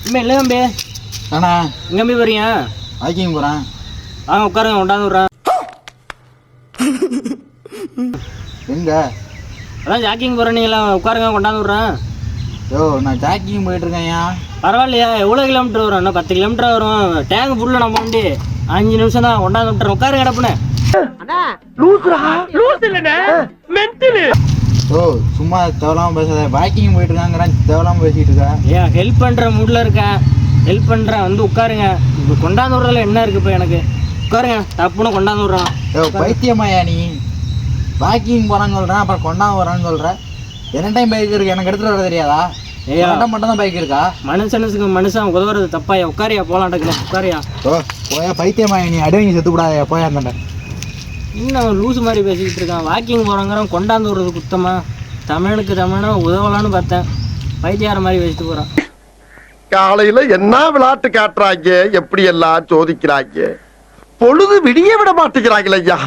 இனிமே இல்லை தம்பி. அண்ணா எங்கே போய் வரீங்க? வாக்கிங் போகிறேன். வாங்க உட்காருங்க, கொண்டாந்து விட்றேன். எங்க? அதான் ஜாக்கிங் போகிறேன், நீங்களாம் உட்காருங்க, கொண்டாந்து விட்றேன். யோ நான் ஜாக்கிங் போயிட்டு இருக்கேன்யா. பரவாயில்லையா? எவ்வளோ கிலோமீட்டர் வரும்? இன்னும் 10 கிலோமீட்டர் வரும். டேங்க் ஃபுல்லு நம்ம வண்டி 5 நிமிஷம் தான். கொண்டாந்து விட்டுறேன், உட்காரு கிடப்புனே. ஓ சும்மா தேவலாம பேசாத. வாக்கிங் போயிட்டு இருக்காங்கிறான், தேவலாம பேசிட்டு இருக்கா. ஏன் ஹெல்ப் பண்ணுற மூடில் இருக்கேன், ஹெல்ப் பண்ணுறேன். வந்து உட்காருங்க. இப்போ கொண்டாந்து விட்றதுல என்ன இருக்குது இப்போ எனக்கு? உட்காருங்க, தப்புன்னு கொண்டாந்து விட்றான். யோ பைத்தியமாயா நீ? வாக்கிங் போறான்னு சொல்கிறேன், அப்புறம் கொண்டாந்து வரான்னு சொல்கிறேன். என்ன டைம் பைக் இருக்கு? எனக்கு எடுத்துகிட்டு வர தெரியாதா? ஏயா மட்டும் தான் பைக் இருக்கா? மனுஷனுக்கு மனுஷன் உதவுறது தப்பாயா? உட்காரியா, போகலான்ட்டு உட்காரியா. ஓ போயா பைத்தியமாயா நீ? அடி வாங்கி செத்து கூடாதா? போயா இருந்தாண்ட. இன்னும் லூஸ் மாதிரி பேசிக்கிட்டு இருக்கான். வாக்கிங் போகிறோங்கிறோம், கொண்டாந்து விடுறது குத்தமா? தமிழுக்கு தமிழா உதவலான்னு பார்த்தேன், பைத்தியார மாதிரி பேசிட்டு போகிறான். காலையில என்ன விளையாட்டு காட்டுறாங்க, எப்படி எல்லாம் சோதிக்கிறாங்க. பொழுது விடிய விட மாட்டேங்கிறாங்களே ஐயா.